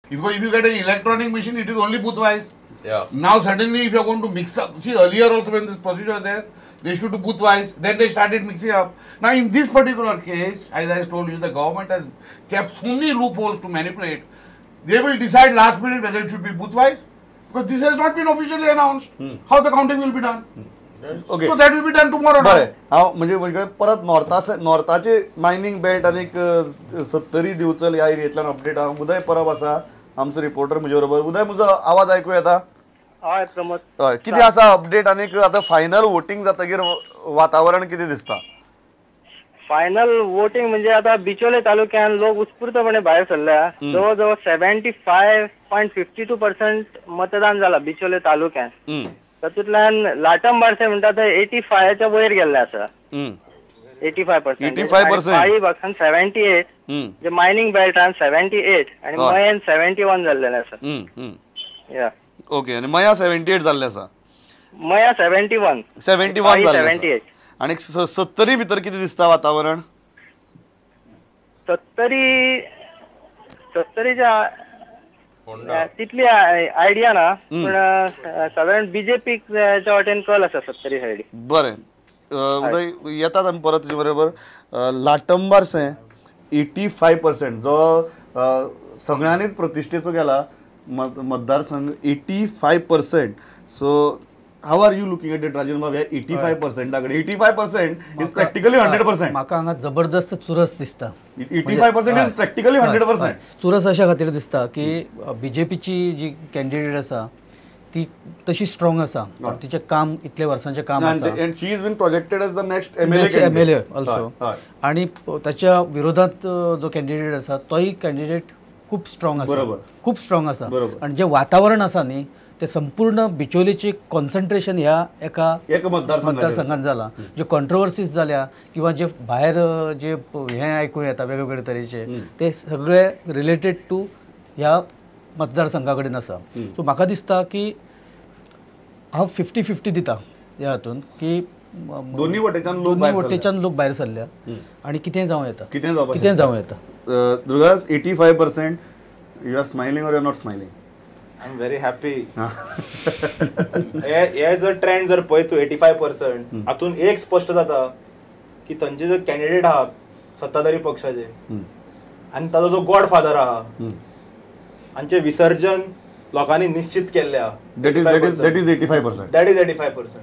Because if you get an electronic machine, it is only booth-wise. Yeah. Now suddenly if you're going to mix up, see earlier also when this procedure was there, they used to do booth-wise, then they started mixing up. Now in this particular case, as I told you, the government has kept so many loopholes to manipulate. They will decide last minute whether it should be booth-wise, because this has not been officially announced, how the counting will be done. Okay So that will be done tomorrow. बरें now. हांव म्हणजे म्हजे कडेन परत नॉर्थाचे mining belt आनीक 70 दिवचल ह्या एरियेंतल्यान update आहा. उदय परब आसा आमचो रिपोर्टर म्हजे बरोबर. उदय, म्हजो आवाज आयकूं येता? हय प्रमोद. हय, कितें आसा अपडेट आनीक आतां फायनल वोटींग जातकीर वातावरण कितें दिसता? फायनल वोटिंग म्हणजे आता बिचोले तालुक्यात लोक उत्स्फूर्तपणे भायर सरल्या. जवळजवळ 75.52% मतदान जाला बिचोले तालुक्यात. तातूंतल्यान लाटम बारसे म्हणटा ते 85च्या वयर गेल्ले आसा. 85%. 85%. काही भागांत 78, जे मायनिंग बेल्टान 78 आणि मयेन 71 जाल्लेले आसा. या ओके, आनी मया 78 जाल्ले आसा. मया 71 जाल्ले आसा. 78 आनी 70 भितर कितें दिसता वातावरण? 70च्या तितली आयडिया ना, पण साधारण बीजेपी वाटेन कल आसा 70 सायडी. बरें उदय, येतात आमी परत तुजे बरोबर. लाटंबारसे 85%, जो सगळ्यांनीच प्रतिश्ठेचो गेला मतदारसंघ, 85%. So how are you looking at it Rajan बाब? 85% कडेन 85% इज प्रॅक्टिकली 100%. म्हाका हांगा जबरदस्त चुरस दिसता. 85% इज प्रॅक्टिकली 100%. चुरस अशा खातीर दिसता की बीजेपीची जी कॅन्डिडेट आसा ती तशी स्ट्रॉंग आसा, तिचें काम इतल्या वर्सांचें काम आसा. And she is been projected as the next MLA also. आणि त्याच्या विरोधात जो कॅन्डिडेट आसा तोय कॅन्डिडेट खूप स्ट्रॉंग आसा. खूप स्ट्रॉंग आसा. आणि जे वातावरण आसा न्ही ते संपूर्ण बिचोलेचे कॉन्सन्ट्रेशन ह्या एका मतदारसंघात जाला. जे कॉन्ट्रोवर्सीज जाल्या किंवा जे भायर जे हे आयकूं येता वेगवेगळे तरेचे, ते सगळे रिलेटेड टू ह्या मतदारसंघा कडेन आसा. सो म्हाका दिसता की हांव 50-50 दिता ह्या हातून की दोन्ही वटेच्यान लोक भायर सरल्या आणि कितें जावं येता. दुर्गास, 85%. यू आर स्माइलिंग और you are not smiling? I am very happy. हे जर ट्रेंड जर पळयत तूं 85%, हातून एक स्पश्ट जाता की थंयचे जे कॅन्डिडेट आहा सत्ताधारी पक्षाचे आनी ताजो जो गॉडफादर आहा हांचे विसर्जन लोकांनी निश्चित केल्ले आहा. That is 85%. That is 85%.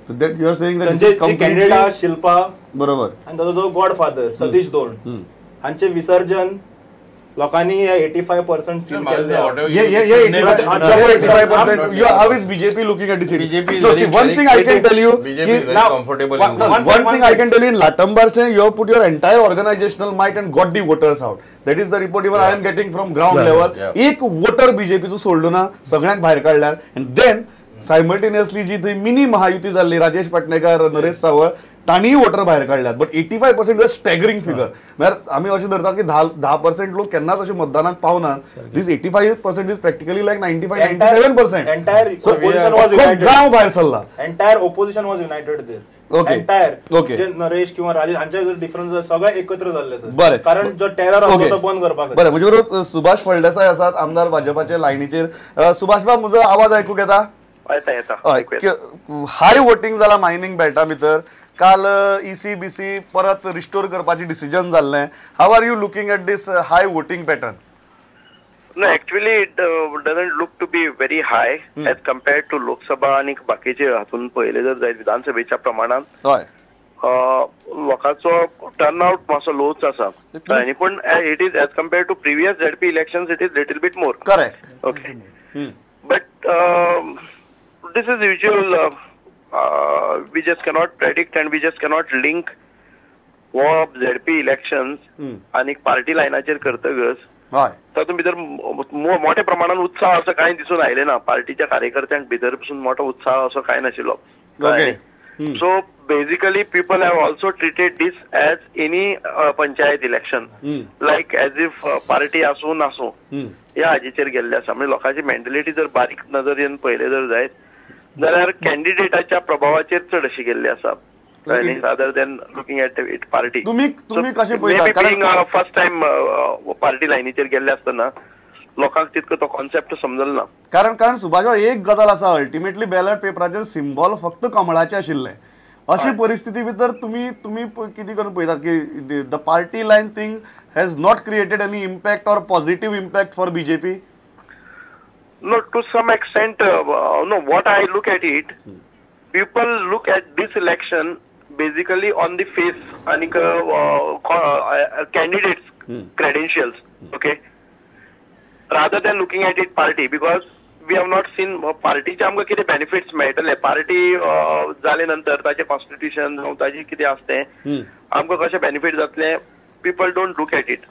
So that you are saying that candidate आहा शिल्पा बरोबर आनी ताजो जो गॉडफादर सतीश दोंड हांचे विसर्जन लोकांनी 85% सील केल्ले. 85%. How is BJP looking at the city? See, one thing I can tell you, in Latambarse, you have put your entire organizational might and got the voters out. That is the report even I am getting from ground level. एक voter बीजेपीचो सोडलो ना, सगळ्यांक भायर काडल्यार. And then simultaneously जी थंय mini Mahayuti जाल्ली, राजेश पाटणेकर, नरेश सावळ, तांणीय voter भायर काडल्यात. But 85% is staggering figure. म्हळ्यार आमी अशें धरतात की 10% लोक केन्नाच अशे मतदानाक पावनात. This 85% is practically like 95-97%. गांव भायर सरला. Entire opposition was united there. Entire जे नरेश किंवा राजेश हांचे जर डिफरन्स सगळे एकत्र जाल्ले. बरें, कारण जो टेरर आसा तो बंद करपाक. बरें, म्हजे बरोबर सुभाष फळदेसाय आसात, आमदार भाजपाचे लायनीचेर. सुभाष बाब, म्हजो आवाज आयकूंक येता? हाय वोटिंग जाला मायनिंग बेल्टा भितर. काल EC परत रिस्टोर करपाची डिसिजन जाल्लें. How are you looking at this high voting pattern? No, actually it doesn't look to be very high as compared to Lok Sabha आणि बाकीचे हातून पहिले जर जायत विधानसभेच्या प्रमाणात लोकांचो टर्नआउट मातसो लोच आसा. आणि पण it is as compared to previous ZP elections it is little bit more. Correct. Okay, but this is usual. We just cannot predict and we just cannot link ZP elections आणि party लायनाचेर करतगच तातूंत भितर मोठ्या प्रमाणात उत्साह असं काही दिसून आयले ना. पार्टीच्या कार्यकर्त्यांक भितर पसून मोठो उत्साह असो काय नाशिल्लो. So basically people have also treated this as any panchayat election, like as if party आसूं नासूं ह्या हाजेचेर गेल्ले आसा. म्हणजे लोकांची मेंटलिटी जर बारीक नजरेन पळयले जर जायत जाल्यार कॅन्डिडेटाच्या प्रभावाचेर चड अशी गेल्ली आसा rather than looking at it party. तुम्ही कशे पळयता? कारण फर्स्ट टाइम पार्टी लायनीचेर गेल्ले आसतना लोकांक तितको तो कॉन्सेप्ट समजलो ना. कारण सुभाष एक गजाल आसा, अल्टिमेटली बॅलट पेपराचेर सिम्बॉल फक्त कमळाचे आशिल्ले. अशी परिस्थिती भितर तुम्ही किती करून पळयतात की the party line thing has not created any impact or positive impact for BJP? No, to some extent, no, what I look at it, people look at this election basically on the face and candidates' credentials, okay? Rather than looking at it party, because we have not seen party चे आमकां कितें benefits मेळटले. Party जाले नंतर ताचे constitution ताचे कितें आसतें आमकां कशें बेनिफीट जातलें, people don't look at it.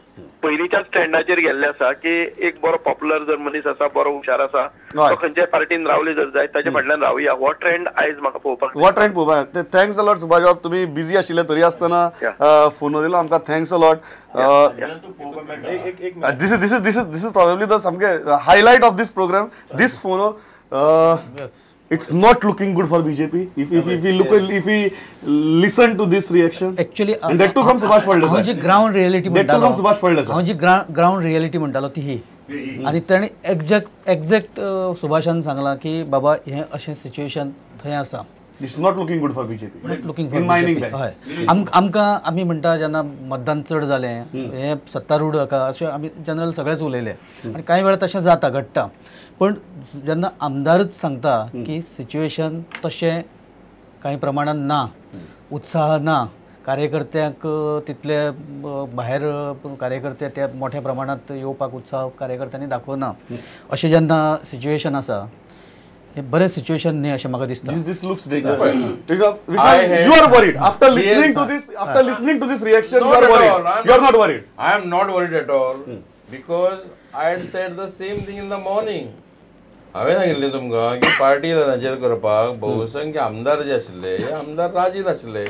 पयलींच्याच ट्रेंडाचेर गेल्ले आसा की एक बरो पॉप्युलर जर मनीस आसा, बरो हुशार आसा, तो खंयच्याय पार्टीन रावले जर जाय ताचे फाटल्यान रावया. हो ट्रेंड आयज म्हाका पळोवपाक. थँक्स अलॉट सुभाष बाब, तुम्ही बिझी आशिल्ले तरी आसतना फोन दिलो आमकां. Thanks a lot. This is probably the सामके highlight of this program. This phone it's not looking good for BJP if we listen to this reaction actually and that too from Subhash Falde sir. जी ground reality म्हणटालो Subhash Falde sir, जी ground reality म्हणटालो ती ही, आणि ताणें exact सुभाषान सांगला की बाबा हे अशें सिच्युएशन थंय आसा. It's not looking good for BJP. Not looking for in mining BJP. belt. हय. आमकां आमी म्हणटा जेन्ना मतदान चड जालें, हे सत्तारूढ हाका अशें आमी जनरल सगळेच उलयले, आनी कांय वेळा तशें जाता, घडटा. पण जेन्ना आमदारच सांगता की सिच्युएशन तशें कांय प्रमाणात ना, उत्साह ना, कार्यकर्त्यांक तितले भायर कार्यकर्ते त्या मोठ्या प्रमाणात येवपाक उत्साह कार्यकर्त्यांनी दाखोवना, अशें जेन्ना सिच्युएशन आसा, हे बरें सिच्युएशन न्ही अशें म्हाका दिसता. This looks dangerous. You are worried after listening to this. After listening to this reaction, you are worried. You are not worried. I am not worried at all because I had said the same thing in the morning. हांवें सांगिल्लें तुमकां की party लायनाचेर करपाक बहुसंख्य आमदार जे आशिल्ले हे आमदार राजी नाशिल्ले,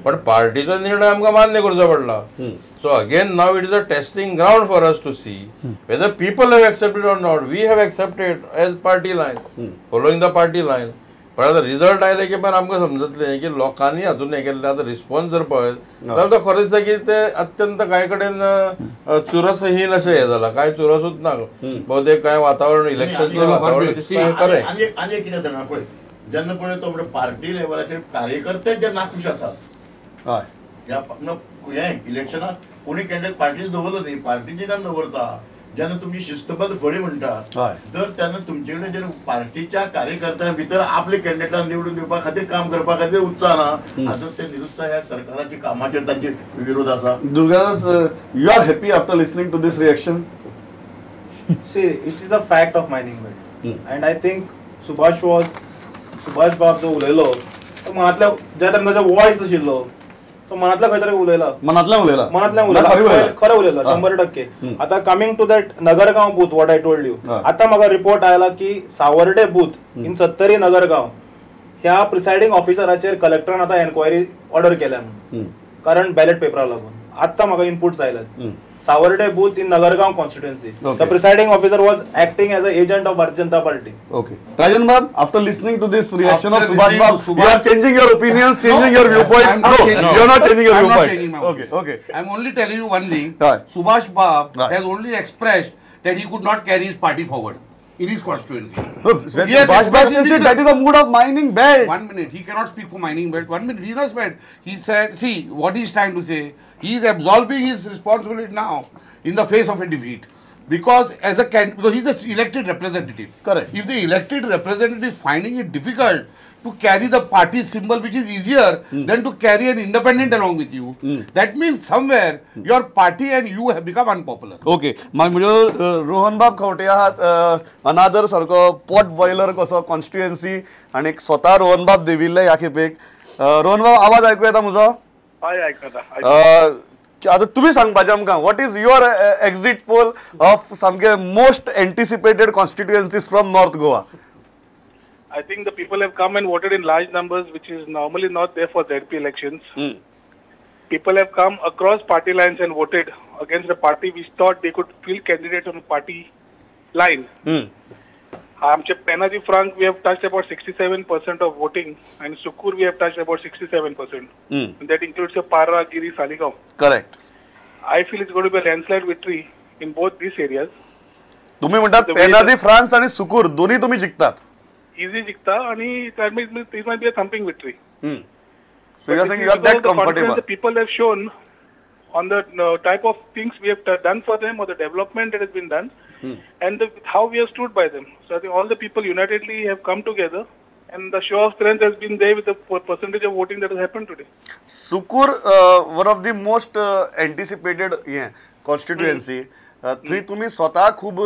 पण पार्टीचो निर्णय आमकां मान्य करचो पडला. So again now it is a testing ground for us to see whether people have accepted or not. We have accepted as party line, following the party line. पण आता रिजल्ट आयले की पण आमकां समजतलें की लोकांनी हातून हें केल्लें. आतां रिस्पॉन्स जर पळयत जाल्यार तो खरेंच की ते अत्यंत कांय कडेन चुरसहीन अशें हें जालां, कांय चुरसूच ना. बहुतेक कांय वातावरण इलेक्शनचें वातावरण दिसता खरें. आनी एक कितें सांगना पळय, जेन्ना पळय तो म्हणजे पार्टी लेवलाचेर कार्यकर्ते जे नाखुश आसात, हय, ह्या इलेक्शनाक कोणी कॅन्डिडेट पार्टीचे दवरलो न्ही, पार्टीचे जेन्ना दवरता, जेन्ना तुमची शिस्तबद्ध फळी म्हणटात, तर तेन्ना तुमचे कडेन जर पार्टीच्या कार्यकर्त्यां भितर आपले कॅन्डिडेटांना निवडून दिवपा खातीर काम करपा खातीर उत्साह ना. आता ते निरुत्साह ह्या सरकाराच्या कामाचेर तांचे विरोध आसा. Durgadas, you are happy after listening to this reaction? See, it is a fact of mining belt. And I think Subhash Bab जो उलयलो तो मनातल्या ज्या तरेन वॉयस आशिल्लो तो मनातल्या खंय तरी उलयला, मनातल्यान खरें उलयला 100%. आता coming to that Nagargaon booth, what I told you, आता म्हाका रिपोर्ट आयला की सावर्डे बूथ इन सत्तरी नगरगांव ह्या प्रिसायडिंग ऑफिसराचेर कलेक्टरान आता एन्क्वायरी ऑर्डर केल्या म्हणून, कारण बॅलेट पेपरा लागून. आता म्हाका इनपुट्स आयल्यात. Sawarde booth in Nagargaon constituency. The presiding officer was acting as an agent of Bharatiya Janata Party. Okay. Rajan Bab, after listening to this reaction of Subhash Bab, you are changing your opinions, changing your viewpoints. No, you are not changing your viewpoint. Okay. I am only telling you one thing. Subhash Bab has only expressed that he could not carry his party forward in his constituency. Yes, Subhash Bab says that is the mood of mining belt. 1 minute, he cannot speak for mining belt. 1 minute, he not said. He said, see what he is trying to say. He is absolving his responsibility now in the face of a defeat, because as a because he is an elected representative. Correct. If the elected representative is finding it difficult to carry the party symbol, which is easier than to carry an independent along with you, that means somewhere your party and you have become unpopular. Okay. म्हणजे रोहन बाब खवटे आहात अनादर सारको pot boiler कसो constituency आणि स्वतः रोहन बाब देविल्ले ह्या खेपेक. रोहन बाब, आवाज ऐकू येता म्हजो? हय, आयकता. आता तुम्ही सांगपाचें आमकां, what is your exit poll of सामके most anticipated constituencies from north Goa? I think the people have come and voted in large numbers, which is normally not there for ZP elections. People have come across party lines and voted against the party which thought they could field candidates on a party line. Amche Penaji Frank, we have touched about 67% of voting, and Sukur we have touched about 67%. And that includes a Para, Giri, Saligaon. Correct. I feel it's going to be a landslide victory in both these areas. तुम्ही म्हणतात पेनाजी France आणि सुकूर दोन्ही तुम्ही जिंकतात. Easy जिंकता आणि it might be a thumping victory. So you are saying you are that comfortable. The people have shown on the type of things we have done for them or the development that has been done and how we have stood by them. So I think all the people unitedly have come together and the show of strength has been there with the percentage of voting that has happened today. Sukur, one of the most anticipated constituency. थंय तुम्ही स्वतः खूप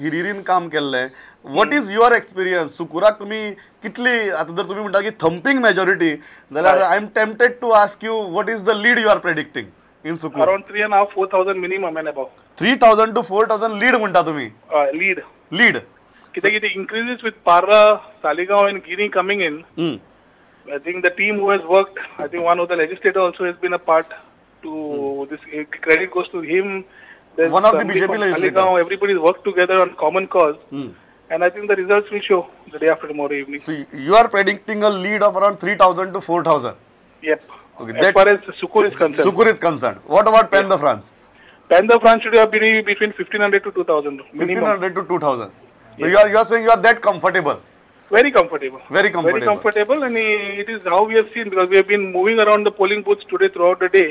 हिरिरीन काम केल्लें. What is your experience? सुकुराक तुम्ही कितली, आता जर तुम्ही म्हणटा की थंपिंग मेजॉरिटी जाल्यार I am tempted to ask you what is the lead you are predicting in Sukur? Around 3,500-4,000 minimum and above. 3,000 to 4,000 lead म्हणटा तुम्ही? लीड कित्याक it increases with Parra, Saligaon and Giri coming in. I think the team who has worked, I think one of the legislators also has been a part to this. Credit goes to him. There's one of the BJP legislators. Everybody's worked together on common cause, and I think the results will show the day after tomorrow evening. So you are predicting a lead of around 3,000 to 4,000. Yep. Okay, as far as Sukur is concerned. Sukur is concerned. What about Pen de France? Pen de France should have been between 1,500 to 2,000 minimum. 1,500 to 2,000. So you are saying you are that comfortable. Very comfortable. Very comfortable. Very comfortable, and it is how we have seen, because we have been moving around the polling booths today throughout the day.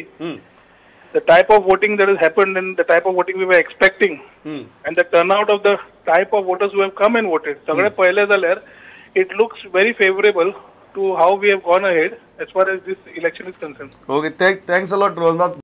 The type of voting that has happened and the type of voting we were expecting, and the turnout of the type of voters who have come and voted, सगळे पहिले जाल्यार it looks very favorable to how we have gone ahead as far as this election is concerned. Okay, thanks a lot, Rohan.